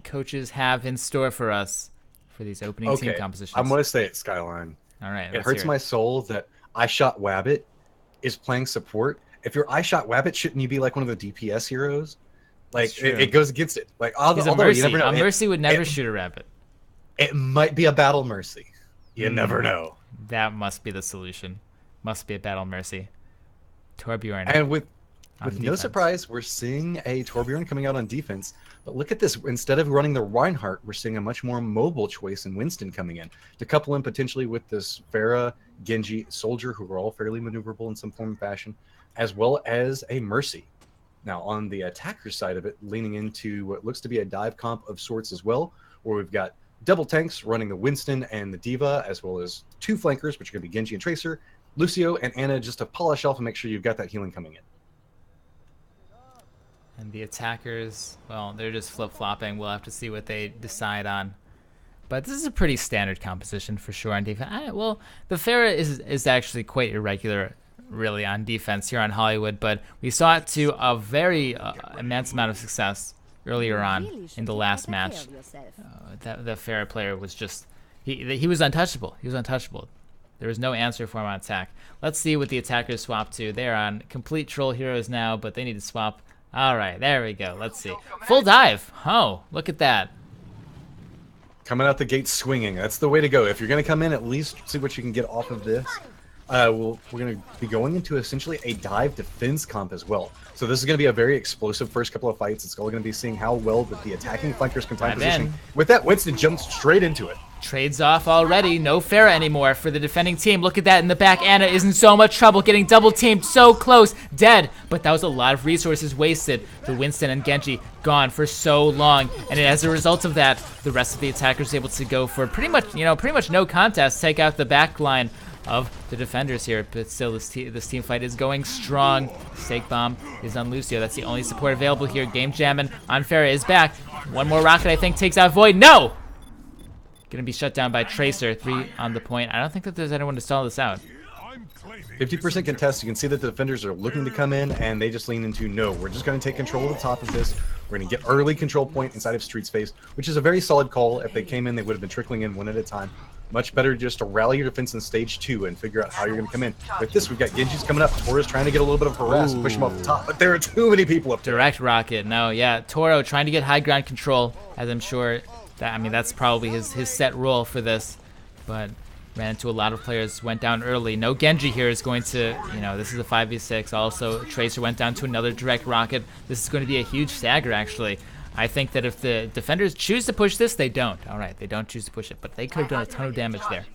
coaches have in store for us for these opening team compositions? I'm going to say it, Skyline. All right. It hurts my soul that ioStux is playing support. If you're ioStux, shouldn't you be like one of the DPS heroes? Like it goes against it. Like although Mercy. You never know. A Mercy would never shoot a rabbit. It might be a battle Mercy. You never know. That must be the solution. Must be a battle Mercy. Torbjorn. And with no surprise, we're seeing a Torbjorn coming out on defense. But look at this. Instead of running the Reinhardt, we're seeing a much more mobile choice in Winston coming in to couple in potentially with this Pharah, Genji, Soldier, who are all fairly maneuverable in some form and fashion, as well as a Mercy. Now, on the attacker side of it, leaning into what looks to be a dive comp of sorts as well, where we've got double tanks running the Winston and the Diva, as well as two flankers, which are going to be Genji and Tracer, Lucio and Ana, just to polish off and make sure you've got that healing coming in. And the attackers, well, they're just flip-flopping. We'll have to see what they decide on. But this is a pretty standard composition for sure on defense. Well, the Pharah is actually quite irregular, really, on defense here on Hollywood. But we saw it to a very immense amount of success earlier on in the last match. The Pharah player was just... He was untouchable. He was untouchable. There was no answer for him on attack. Let's see what the attackers swap to. They're on complete troll heroes now, but they need to swap. All right, there we go. Let's see. Full dive. Oh, look at that. Coming out the gate swinging. That's the way to go. If you're going to come in, at least see what you can get off of this. We're going to be going into essentially a dive defense comp as well. So this is going to be a very explosive first couple of fights. It's all going to be seeing how well that the attacking flankers can find positioning. With that, Winston jumps straight into it. Trades off already. No Pharah anymore for the defending team. Look at that in the back. Ana is in so much trouble, getting double teamed, so close, dead. But that was a lot of resources wasted. The Winston and Genji gone for so long, and as a result of that, the rest of the attackers able to go for pretty much no contest, take out the back line of the defenders here. But still, this team fight is going strong. Stake bomb is on Lucio. That's the only support available here. Game jamming on Pharah is back. One more rocket, I think, takes out Void. No! Gonna be shut down by Tracer. 3 on the point. I don't think that there's anyone to stall this out. 50% contest. You can see that the defenders are looking to come in, and they just lean into, no, we're just going to take control of the top of this. We're going to get early control point inside of Street's face, which is a very solid call. If they came in, they would have been trickling in one at a time. Much better just to rally your defense in stage 2 and figure out how you're going to come in. With this, we've got Genji's coming up. Toro's trying to get a little bit of harass and push him off the top, but there are too many people up there. Direct rocket. No, yeah. Toro trying to get high ground control, as I'm sure that's probably his set role for this, but ran into a lot of players, went down early. No Genji here is going to, this is a 5v6. Also, Tracer went down to another direct rocket. This is going to be a huge stagger, actually. I think that if the defenders choose to push this, they don't. All right, they don't choose to push it, but they could have done a ton of damage there.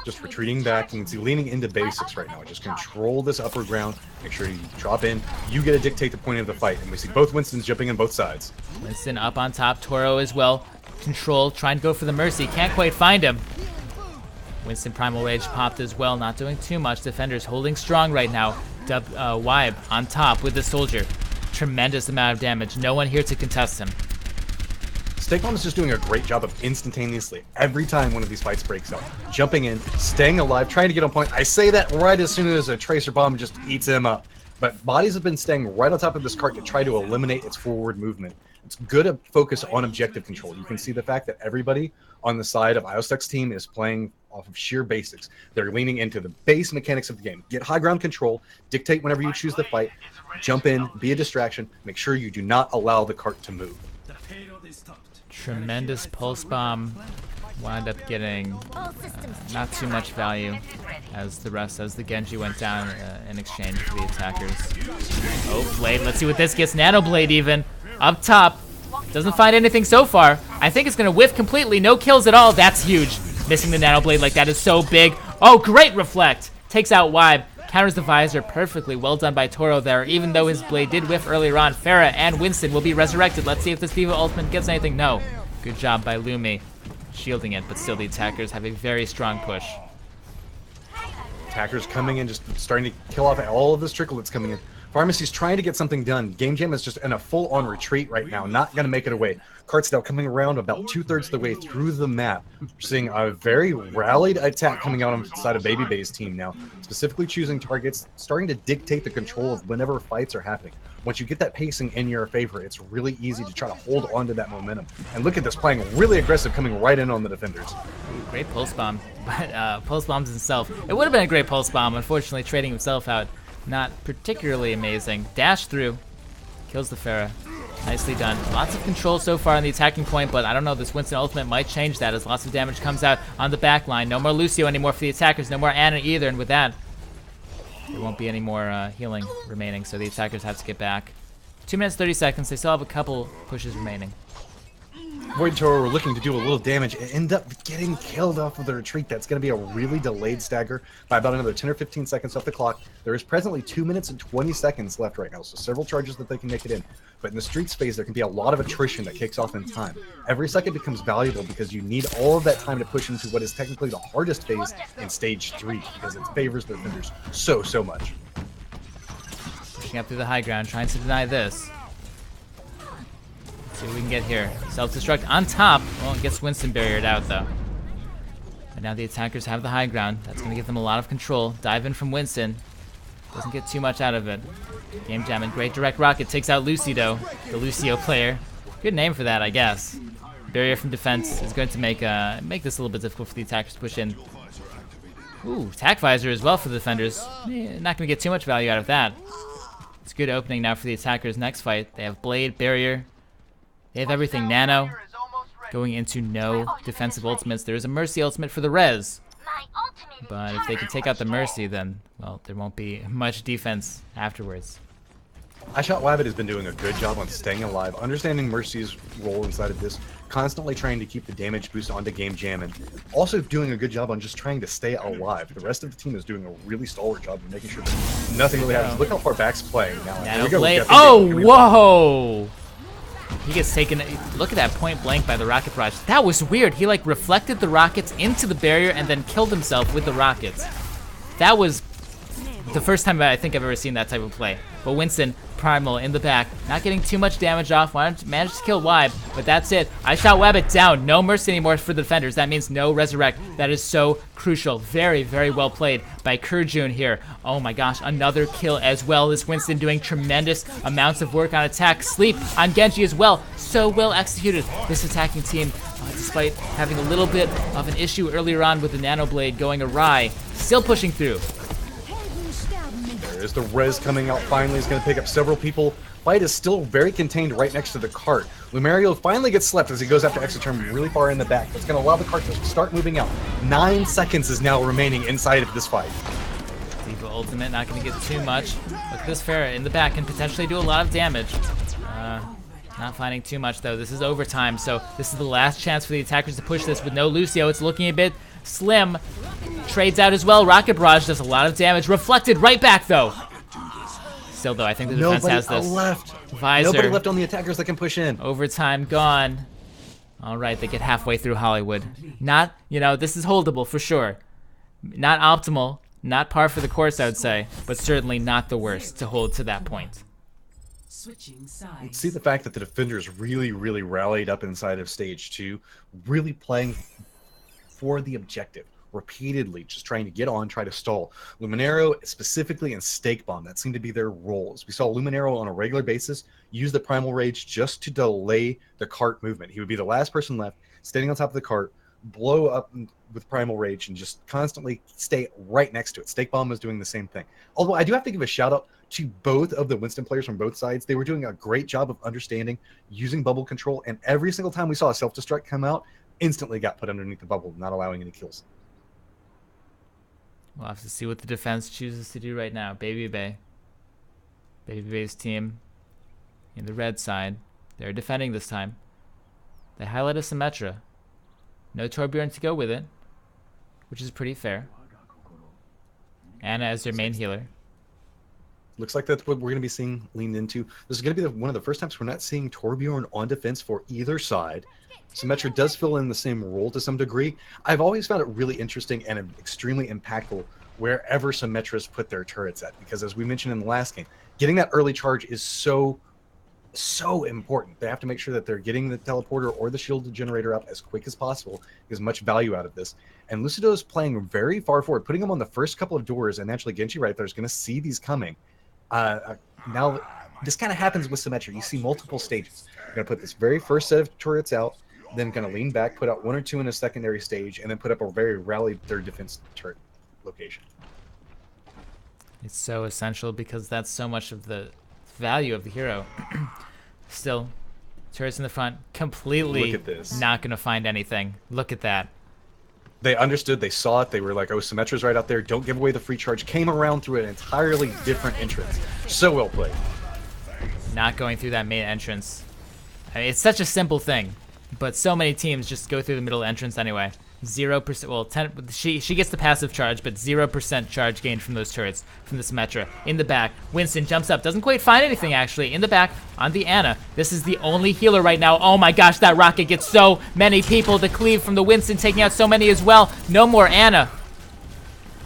Just retreating back. You can see leaning into basics right now. Just control this upper ground. Make sure you drop in. You get to dictate the point of the fight. And we see both Winstons jumping in both sides. Winston up on top. Toro as well. Control, trying to go for the Mercy. Can't quite find him. Winston Primal Rage popped as well. Not doing too much. Defenders holding strong right now. Wibe on top with the Soldier. Tremendous amount of damage. No one here to contest him. Stake Bomb is just doing a great job of instantaneously, every time one of these fights breaks out, jumping in, staying alive, trying to get on point. I say that right as soon as a Tracer Bomb just eats him up. But bodies have been staying right on top of this cart to try to eliminate its forward movement. It's good to focus on objective control. You can see the fact that everybody on the side of ioStux team is playing off of sheer basics. They're leaning into the base mechanics of the game. Get high ground control, dictate whenever you choose to fight, jump in, be a distraction, make sure you do not allow the cart to move. Tremendous pulse bomb. Wound up getting not too much value as the Genji went down in exchange for the attackers. Oh, Blade. Let's see what this gets. Nano Blade even. Up top. Doesn't find anything so far. I think it's going to whiff completely. No kills at all. That's huge. Missing the Nano Blade like that is so big. Oh, great reflect. Takes out Wibe. Counters the visor perfectly. Well done by Toro there. Even though his blade did whiff earlier on, Pharah and Winston will be resurrected. Let's see if this Diva ultimate gets anything. No. Good job by Lumi. Shielding it, but still the attackers have a very strong push. Attackers coming in, just starting to kill off all of this trickle that's coming in. Pharmacy's trying to get something done. Game Jam is just in a full-on retreat right now, not going to make it away. Cart's now coming around about 2/3 of the way through the map. We're seeing a very rallied attack coming out on the side of Babybay's team now, specifically choosing targets, starting to dictate the control of whenever fights are happening. Once you get that pacing in your favor, it's really easy to try to hold on to that momentum. And look at this, playing really aggressive, coming right in on the defenders. Great pulse bomb, but pulse bombs himself. It would have been a great pulse bomb, unfortunately trading himself out. Not particularly amazing. Dash through, kills the Pharah. Nicely done. Lots of control so far on the attacking point, but I don't know, this Winston ultimate might change that as lots of damage comes out on the back line. No more Lucio anymore for the attackers, no more Ana either, and with that, there won't be any more healing remaining, so the attackers have to get back. 2 minutes, 30 seconds. They still have a couple pushes remaining. Void Toro were looking to do a little damage and end up getting killed off of the retreat. That's going to be a really delayed stagger by about another 10 or 15 seconds off the clock. There is presently 2 minutes and 20 seconds left right now, so several charges that they can make it in. But in the streets phase, there can be a lot of attrition that kicks off in time. Every second becomes valuable because you need all of that time to push into what is technically the hardest phase in stage 3 because it favors the defenders so much. Pushing up through the high ground, trying to deny this. See what we can get here. Self-destruct on top. Well, it gets Winston barriered out, though. But now the attackers have the high ground. That's going to give them a lot of control. Dive in from Winston. Doesn't get too much out of it. Game Jam and great direct rocket. Takes out Lucy, though. The Lucio player. Good name for that, I guess. Barrier from defense is going to make this a little bit difficult for the attackers to push in. Ooh, attack visor as well for the defenders. Not going to get too much value out of that. It's a good opening now for the attackers' next fight. They have Blade, Barrier. They have everything. Nano going into no defensive ultimates. There is a Mercy ultimate for the res. But if they can take out the Mercy, then, well, there won't be much defense afterwards. WaWa has been doing a good job on staying alive, understanding Mercy's role inside of this, constantly trying to keep the damage boost onto Game Jam, and also doing a good job on just trying to stay alive. The rest of the team is doing a really stalwart job of making sure that nothing really happens. Look how far back's playing now. Nano Blade. Oh, whoa! He gets taken. Look at that point blank by the rocket barrage. That was weird. He like reflected the rockets into the barrier and then killed himself with the rockets. That was the first time I think I've ever seen that type of play. But Winston, Primal in the back, not getting too much damage off. Managed to kill Wybe, but that's it. I shot Wabbit down. No mercy anymore for the defenders. That means no resurrect. That is so crucial. Very, very well played by Kurjun here. Oh my gosh, another kill as well. This Winston doing tremendous amounts of work on attack. Sleep on Genji as well. So well executed. This attacking team, despite having a little bit of an issue earlier on with the Nano Blade going awry, still pushing through. There's the res coming out finally. He's going to pick up several people. Fight is still very contained right next to the cart. Lumerio finally gets slept as he goes after Exoterm really far in the back. That's going to allow the cart to start moving out. 9 seconds is now remaining inside of this fight. D.Va ultimate, not going to get too much. Look at this Pharah in the back, can potentially do a lot of damage. Not finding too much though. This is overtime, so this is the last chance for the attackers to push this with no Lucio. It's looking a bit slim. Trades out as well. Rocket Barrage does a lot of damage. Reflected right back though. Still though, I think the defense has this. Visor. Nobody left on the attackers that can push in. Overtime gone. All right, they get halfway through Hollywood. Not, this is holdable for sure. Not optimal, not par for the course, I would say, but certainly not the worst to hold to that point. Switching sides. See the fact that the defenders really rallied up inside of stage 2, really playing for the objective. Repeatedly just trying to get on, try to stall. Luminero specifically and Stake Bomb, that seemed to be their roles. We saw Luminero on a regular basis use the Primal Rage just to delay the cart movement. He would be the last person left, standing on top of the cart, blow up with Primal Rage and just constantly stay right next to it. Stake Bomb was doing the same thing. Although I do have to give a shout out to both of the Winston players from both sides. They were doing a great job of understanding, using bubble control, and every single time we saw a self-destruct come out, instantly got put underneath the bubble, not allowing any kills. We'll have to see what the defense chooses to do right now. Babybay. Babybay's team in the red side. They're defending this time. They highlight a Symmetra. No Torbjorn to go with it, which is pretty fair. Ana as their main healer. Looks like that's what we're going to be seeing leaned into. This is going to be one of the first times we're not seeing Torbjorn on defense for either side. Symmetra does fill in the same role to some degree. I've always found it really interesting and extremely impactful wherever Symmetras put their turrets at, because as we mentioned in the last game, getting that early charge is so important. They have to make sure that they're getting the teleporter or the shield generator up as quick as possible, as much value out of this. And Lucido is playing very far forward, putting them on the first couple of doors, and naturally Genji right there is going to see these coming. Now, this kind of happens with Symmetra. You see multiple stages. You're going to put this very first set of turrets out, then going to lean back, put out 1 or 2 in a secondary stage, and then put up a very rallied third defense turret location. It's so essential because that's so much of the value of the hero. Still, turrets in the front, completely Look at this. not going to find anything. Look at that. They understood, they saw it, they were like, oh, Symmetra's right out there, don't give away the free charge. Came around through an entirely different entrance. So well played. Not going through that main entrance. I mean, it's such a simple thing, but so many teams just go through the middle entrance anyway. 0%, well, 10, she gets the passive charge, but 0% charge gained from those turrets, from the Symmetra. In the back, Winston jumps up, doesn't quite find anything actually. In the back, on the Ana. This is the only healer right now. Oh my gosh, that rocket gets so many people to cleave from the Winston, taking out so many as well. No more Ana.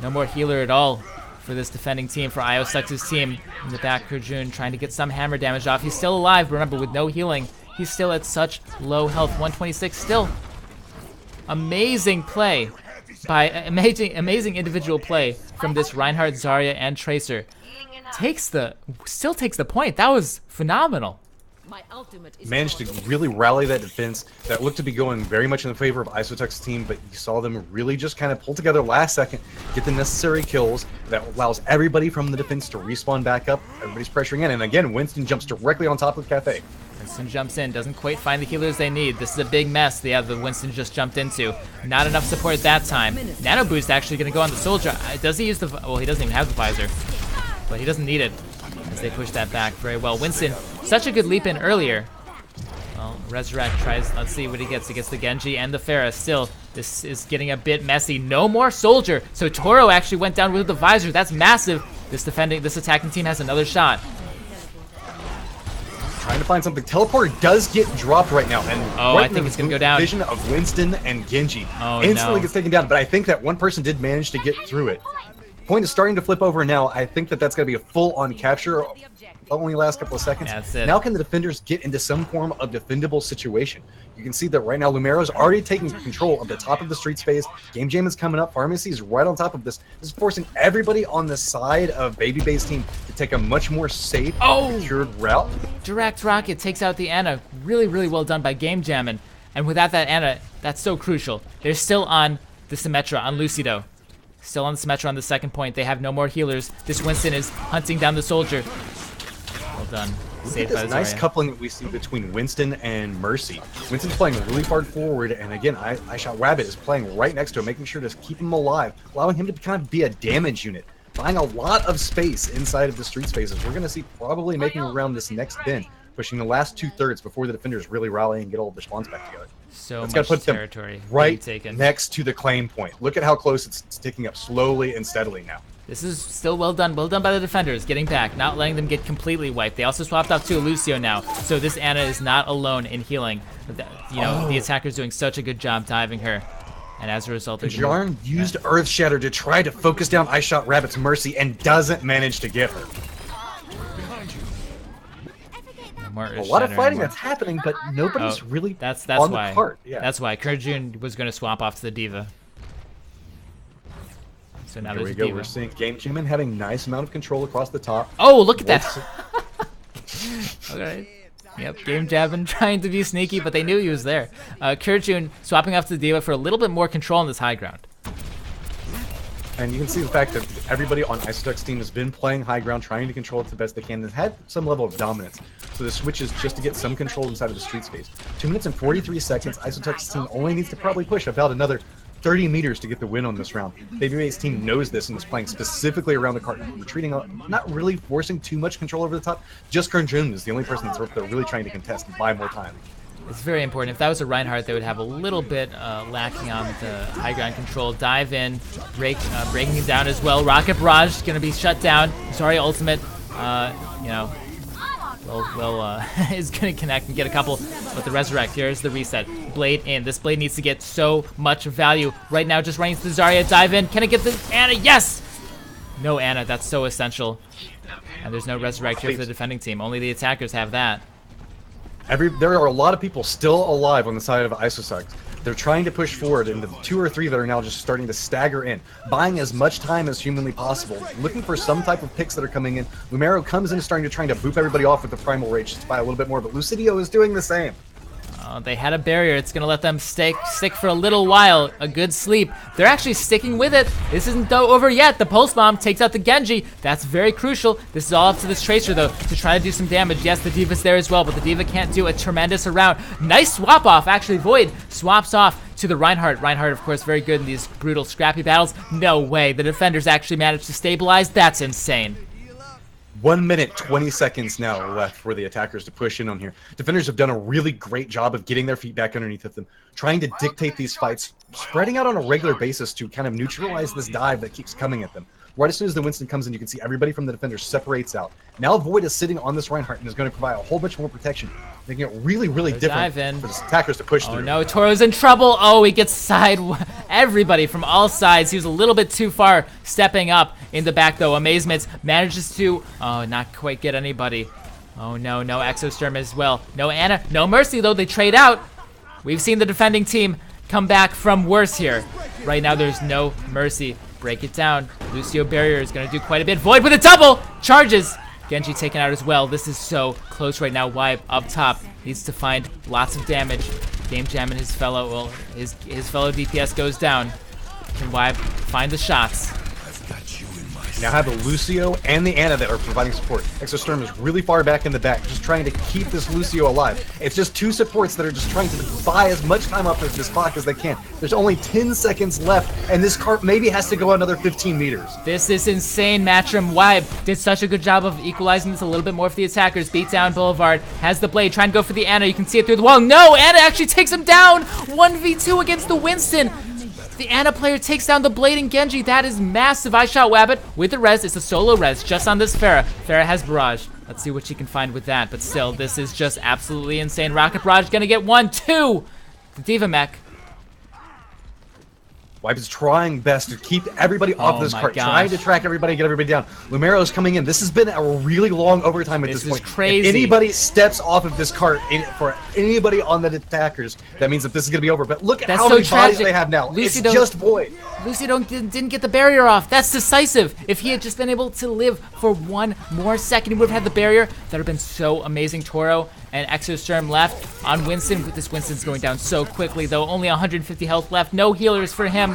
No more healer at all for this defending team, for ioStux's team. In the back, Kurjun trying to get some hammer damage off. He's still alive, but remember, with no healing, he's still at such low health. 126 still. Amazing play by amazing individual play from this Reinhardt, Zarya, and Tracer. Still takes the point. That was phenomenal. Managed to really rally that defense that looked to be going very much in the favor of ioStux's team, but you saw them really just kind of pull together last second, get the necessary kills that allows everybody from the defense to respawn back up. Everybody's pressuring in, and again, Winston jumps directly on top of Cafe. Winston jumps in, doesn't quite find the healers they need. This is a big mess the Winston just jumped into. Not enough support that time. Nano Boost actually going to go on the soldier. Does he use the... Well, he doesn't even have the visor. But he doesn't need it as they push that back very well. Winston, such a good leap in earlier. Well, Resurrect tries... Let's see what he gets. He gets the Genji and the Pharah. Still, this is getting a bit messy. No more soldier. So Toro actually went down with the visor. That's massive. This attacking team has another shot. Trying to find something. Teleporter does get dropped right now, and I think it's gonna go down. Vision of Winston and Genji instantly no. Gets taken down, but I think that one person did manage to get through it. Point is starting to flip over now. I think that that's going to be a full-on capture. Only last couple of seconds. That's it. Now can the defenders get into some form of defendable situation? You can see that right now Lumero's already taking control of the top of the street space. Game Jam is coming up. Pharmacy is right on top of this. This is forcing everybody on the side of Babybay's team to take a much more safe, secured route. Direct rocket takes out the Ana. Really, really well done by Game Jammin'. And without that Ana, that's so crucial. They're still on the Symmetra, on Lucido. Still on the Symmetra on the second point. They have no more healers. This Winston is hunting down the soldier. Well done. Look at this nice coupling that we see between Winston and Mercy. Winston's playing really far forward, and again, ioShot is playing right next to him, making sure to keep him alive, allowing him to kind of be a damage unit, buying a lot of space inside of the street spaces. We're going to see probably making around this next bin, pushing the last 2/3 before the defenders really rally and get all the spawns back together. So it's much put territory them right taken. next to the claim point. Look at how close it's ticking up slowly and steadily now. This is still well done by the defenders, getting back, not letting them get completely wiped. They also swapped off to Lucio now, so this Ana is not alone in healing. The attacker's doing such a good job diving her, and as a result, Jarn used Earth Shatter to try to focus down ioShot's Mercy and doesn't manage to get her. A lot of fighting that's happening, but nobody's really that's on why. The cart. Yeah. That's why Kurjun was going to swap off to the D.Va. So now there we go. We're seeing Game Jammin' having nice amount of control across the top. Oh, look at that! Okay. Yep, Game Jammin' trying to be sneaky, but they knew he was there. Kurjun swapping off to the D.Va for a little bit more control on this high ground. And you can see the fact that everybody on ioStux team has been playing high ground, trying to control it the best they can, and had some level of dominance. So the switch is just to get some control inside of the street space. 2 minutes and 43 seconds. ioStux team only needs to probably push about another 30 meters to get the win on this round. Babybay's team knows this and is playing specifically around the cart, retreating, not really forcing too much control over the top. Just Kungarna is the only person that's really trying to contest and buy more time. It's very important. If that was a Reinhardt, they would have a little bit lacking on the high ground control. Dive in, breaking him down as well. Rocket Barrage is going to be shut down. Sorry, ultimate, is going to connect and get a couple with the Resurrect. Here's the reset. Blade in. This Blade needs to get so much value. Right now, just running to the Zarya. Dive in. Can I get the Ana? Yes! No Ana. That's so essential. And And there's no resurrect here for the defending team. Only the attackers have that. There are a lot of people still alive on the side of ioStux. They're trying to push forward, and the 2 or 3 that are now just starting to stagger in, buying as much time as humanly possible, looking for some type of picks that are coming in. Lumero comes in starting to trying to boop everybody off with the Primal Rage just by a little bit more, but Lucidio is doing the same. They had a barrier. It's going to let them stick for a little while. A good sleep. They're actually sticking with it. This isn't over yet. The Pulse Bomb takes out the Genji. That's very crucial. This is all up to this Tracer, though, to try to do some damage. Yes, the D.Va's there as well, but the D.Va can't do a tremendous around. Nice swap off. Actually, Void swaps off to the Reinhardt. Reinhardt, of course, very good in these brutal, scrappy battles. No way. The defenders actually managed to stabilize. That's insane. 1 minute, 20 seconds now left for the attackers to push in on here. Defenders have done a really great job of getting their feet back underneath of them, trying to dictate these fights, spreading out on a regular basis to kind of neutralize this dive that keeps coming at them. Right as soon as the Winston comes in, you can see everybody from the defenders separates out. Now Void is sitting on this Reinhardt and is going to provide a whole bunch more protection, making it really, really different for the attackers to push through. Oh no, Toro's in trouble. Oh, he gets everybody from all sides. He was a little bit too far stepping up in the back, though. Amazement manages to, not quite get anybody. Oh no, no Exosturm as well. No Ana, no Mercy, though. They trade out. We've seen the defending team come back from worse here. Right now, there's no Mercy. Break it down. Lucio Barrier is going to do quite a bit. Void with a double! Charges! Genji taken out as well. This is so close right now. Wipe up top. Needs to find lots of damage. Game Jam and his fellow, well, his fellow DPS goes down. Can Wipe find the shots? Now have the Lucio and the Ana that are providing support. Exosturm is really far back in the back, just trying to keep this Lucio alive. It's just 2 supports that are just trying to buy as much time up as this clock as they can. There's only 10 seconds left, and this cart maybe has to go another 15 meters. This is insane. Matrym Wibe did such a good job of equalizing this a little bit more for the attackers. Beat down Boulevard, has the blade, trying to go for the Ana. You can see it through the wall. No, Ana actually takes him down. 1v2 against the Winston. The Ana player takes down the Blade and Genji. That is massive. I shot Wabbit with the res. It's a solo res just on this Pharah. Pharah has Barrage. Let's see what she can find with that. But still, this is just absolutely insane. Rocket Barrage gonna get 1, 2. The D.Va mech. Wipe is trying best to keep everybody off this cart, trying to track everybody, get everybody down. Lumero's coming in. This has been a really long overtime at this point. This is crazy. If anybody steps off of this cart, for anybody on the attackers, that means that this is going to be over. But look at how many bodies they have now. It's just Void. Lucio didn't get the barrier off. That's decisive. If he had just been able to live for 1 more second, he would have had the barrier. That would have been so amazing. Toro and Exosturm left on Winston. This Winston's going down so quickly, though. Only 150 health left. No healers for him.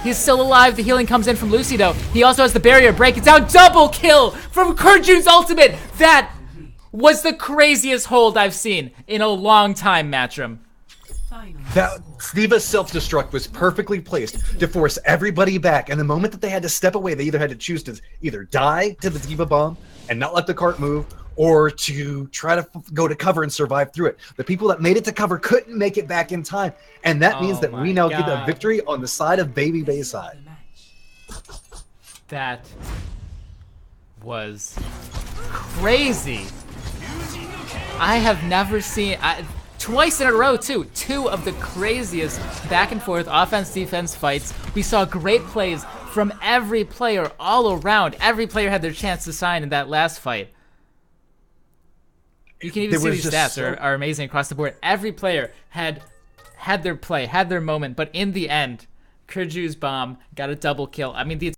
He's still alive. The healing comes in from Lucy, though. He also has the barrier. Break it down. Double kill from Kurju's ultimate. That was the craziest hold I've seen in a long time, Matrym. That D.Va's self-destruct was perfectly placed to force everybody back, and the moment that they had to step away, they either had to choose to either die to the D.Va bomb and not let the cart move, or to try to go to cover and survive through it. The people that made it to cover couldn't make it back in time, and that means that we now get a victory on the side of Babybay's side. That was crazy. I have never seen... twice in a row, too. 2 of the craziest back and forth offense-defense fights. We saw great plays from every player all around. Every player had their chance to shine in that last fight. You can even see these stats are amazing across the board. Every player had their play, had their moment, but in the end, Kurju's bomb got a double kill. I mean, the